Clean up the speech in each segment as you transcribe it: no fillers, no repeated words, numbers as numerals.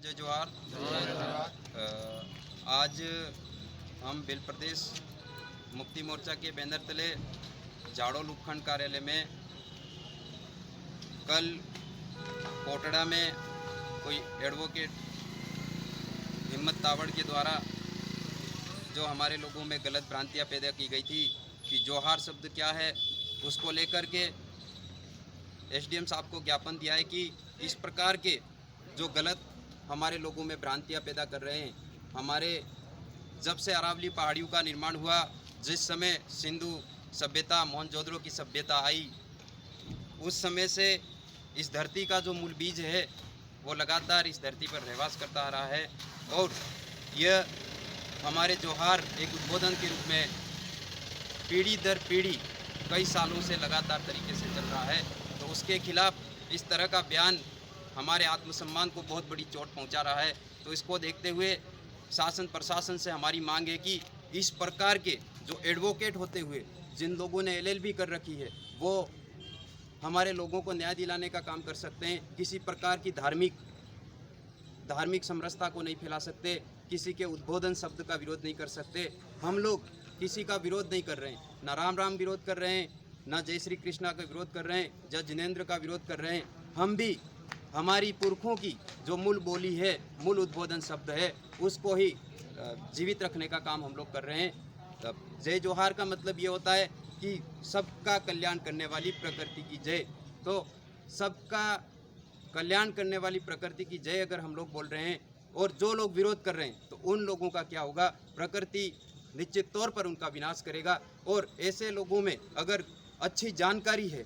जय जोहार। आज हम भिल प्रदेश मुक्ति मोर्चा के बैनर तले जाड़ोल उपखंड कार्यालय में कल कोटड़ा में कोई एडवोकेट हिम्मत तावड़ के द्वारा जो हमारे लोगों में गलत भ्रांतियां पैदा की गई थी कि जोहार शब्द क्या है, उसको लेकर के एसडीएम साहब को ज्ञापन दिया है कि इस प्रकार के जो गलत हमारे लोगों में भ्रांतियां पैदा कर रहे हैं। हमारे जब से अरावली पहाड़ियों का निर्माण हुआ, जिस समय सिंधु सभ्यता मोहनजोदड़ो की सभ्यता आई, उस समय से इस धरती का जो मूल बीज है वो लगातार इस धरती पर रहवास करता आ रहा है और यह हमारे जोहार एक उद्बोधन के रूप में पीढ़ी दर पीढ़ी कई सालों से लगातार तरीके से चल रहा है। तो उसके खिलाफ इस तरह का बयान हमारे आत्मसम्मान को बहुत बड़ी चोट पहुंचा रहा है। तो इसको देखते हुए शासन प्रशासन से हमारी मांग है कि इस प्रकार के जो एडवोकेट होते हुए जिन लोगों ने एलएलबी कर रखी है वो हमारे लोगों को न्याय दिलाने का काम कर सकते हैं। किसी प्रकार की धार्मिक समरसता को नहीं फैला सकते, किसी के उद्बोधन शब्द का विरोध नहीं कर सकते। हम लोग किसी का विरोध नहीं कर रहे हैं, ना राम राम विरोध कर रहे हैं, ना जय श्री कृष्णा का विरोध कर रहे हैं, जय जिनेंद्र का विरोध कर रहे हैं। हम भी हमारी पुरखों की जो मूल बोली है, मूल उद्बोधन शब्द है, उसको ही जीवित रखने का काम हम लोग कर रहे हैं। जय जोहार का मतलब ये होता है कि सबका कल्याण करने वाली प्रकृति की जय। तो सबका कल्याण करने वाली प्रकृति की जय अगर हम लोग बोल रहे हैं और जो लोग विरोध कर रहे हैं तो उन लोगों का क्या होगा, प्रकृति निश्चित तौर पर उनका विनाश करेगा। और ऐसे लोगों में अगर अच्छी जानकारी है,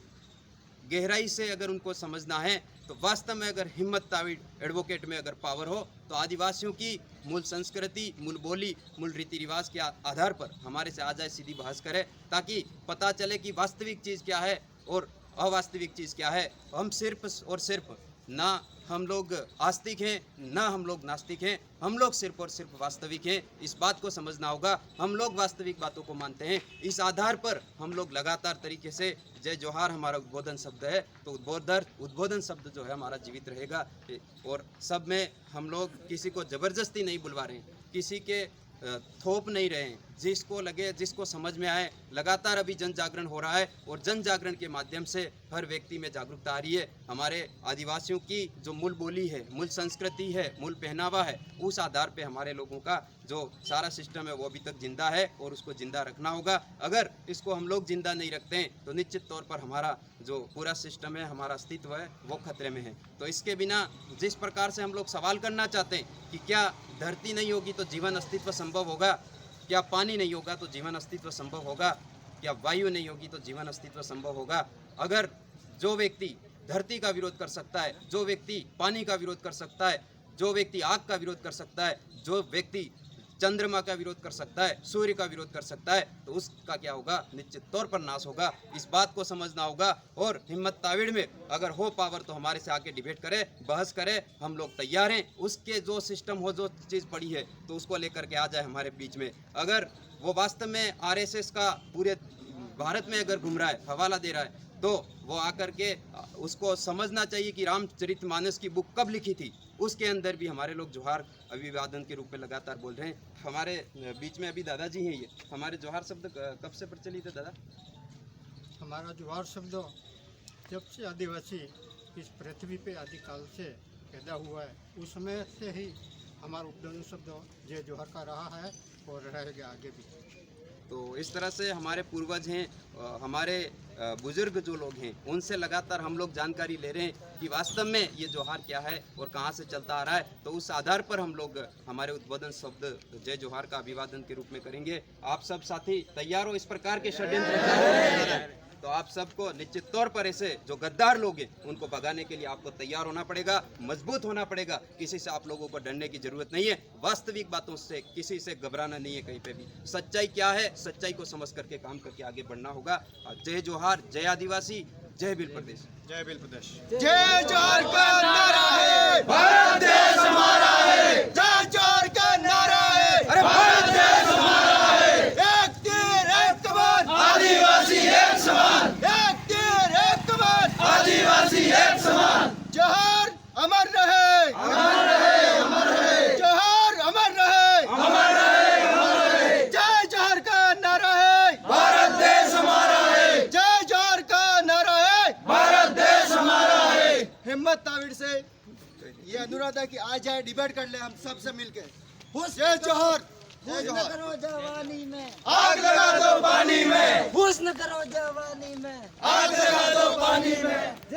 गहराई से अगर उनको समझना है, तो वास्तव में अगर हिम्मत तावड़ एडवोकेट में अगर पावर हो तो आदिवासियों की मूल संस्कृति, मूल बोली, मूल रीति रिवाज के आधार पर हमारे से आ जाए, सीधी बहस करे, ताकि पता चले कि वास्तविक चीज़ क्या है और अवास्तविक चीज़ क्या है। हम सिर्फ और सिर्फ ना हम लोग आस्तिक हैं, ना हम लोग नास्तिक हैं, हम लोग सिर्फ और सिर्फ वास्तविक हैं। इस बात को समझना होगा। हम लोग वास्तविक बातों को मानते हैं। इस आधार पर हम लोग लगातार तरीके से जय जोहार हमारा उद्बोधन शब्द है, तो उद्बोधन शब्द जो है हमारा जीवित रहेगा। और सब में हम लोग किसी को ज़बरदस्ती नहीं बुलवा रहे हैं, किसी के थोप नहीं रहे हैं। जिसको लगे, जिसको समझ में आए, लगातार अभी जन जागरण हो रहा है और जन जागरण के माध्यम से हर व्यक्ति में जागरूकता आ रही है। हमारे आदिवासियों की जो मूल बोली है, मूल संस्कृति है, मूल पहनावा है, उस आधार पे हमारे लोगों का जो सारा सिस्टम है वो अभी तक जिंदा है और उसको जिंदा रखना होगा। अगर इसको हम लोग जिंदा नहीं रखते हैं तो निश्चित तौर पर हमारा जो पूरा सिस्टम है, हमारा अस्तित्व है, वो खतरे में है। तो इसके बिना जिस प्रकार से हम लोग सवाल करना चाहते हैं कि क्या धरती नहीं होगी तो जीवन अस्तित्व संभव होगा, क्या पानी नहीं होगा तो जीवन अस्तित्व संभव होगा, क्या वायु नहीं होगी तो जीवन अस्तित्व संभव होगा। अगर जो व्यक्ति धरती का विरोध कर सकता है, जो व्यक्ति पानी का विरोध कर सकता है, जो व्यक्ति आग का विरोध कर सकता है, जो व्यक्ति चंद्रमा का विरोध कर सकता है, सूर्य का विरोध कर सकता है, तो उसका क्या होगा, निश्चित तौर पर नाश होगा। इस बात को समझना होगा। और हिम्मत तावड़ में अगर हो पावर तो हमारे से आके डिबेट करे, बहस करे, हम लोग तैयार हैं। उसके जो सिस्टम हो, जो चीज़ पड़ी है, तो उसको लेकर के आ जाए हमारे बीच में। अगर वो वास्तव में आरएसएस का पूरे भारत में अगर घूम रहा है, हवाला दे रहा है, तो वो आकर के उसको समझना चाहिए कि रामचरितमानस की बुक कब लिखी थी। उसके अंदर भी हमारे लोग जोहार अभिवादन के रूप में लगातार बोल रहे हैं। हमारे बीच में अभी दादाजी हैं। ये हमारे जोहार शब्द कब से प्रचलित है दादा? हमारा जोहार शब्द जब से आदिवासी इस पृथ्वी पे आदिकाल से पैदा हुआ है, उस समय से ही हमारा उपदेश शब्द जय जोहार का रहा है और रहेगा आगे भी। तो इस तरह से हमारे पूर्वज हैं, हमारे बुजुर्ग जो लोग हैं, उनसे लगातार हम लोग जानकारी ले रहे हैं कि वास्तव में ये जोहार क्या है और कहाँ से चलता आ रहा है। तो उस आधार पर हम लोग हमारे उद्बोधन शब्द जय जोहार का अभिवादन के रूप में करेंगे। आप सब साथी तैयार हो इस प्रकार के षड्यंत्र? तो आप सबको निश्चित तौर पर ऐसे जो गद्दार लोग हैं उनको भगाने के लिए आपको तैयार होना पड़ेगा, मजबूत होना पड़ेगा। किसी से आप लोगों को डरने की जरूरत नहीं है। वास्तविक बातों से किसी से घबराना नहीं है कहीं पे भी। सच्चाई क्या है, सच्चाई को समझ करके काम करके आगे बढ़ना होगा। जय जोहार, जय आदिवासी, जय भिल प्रदेश। जय भिल प्रदेश। जय जोहार का नारा है, भारत देश हमारा है। जय जोहार का नारा है, अरे भारत देश हमारा है। एक तीर एक कमान, आदिवासी एक समान। एक तीर एक कमान, आदिवासी एक समान। जोहार अमर रहे, अमर रहे, अमर हिम्मत ताविड़ से ये अनुरोध है कि आ जाए, डिबेट कर ले हम सब से मिलके। जय जोहर। हुस्न करो जवानी में, आग लगा दो पानी में, हुस्न करो जवानी में। आग लगा दो पानी में।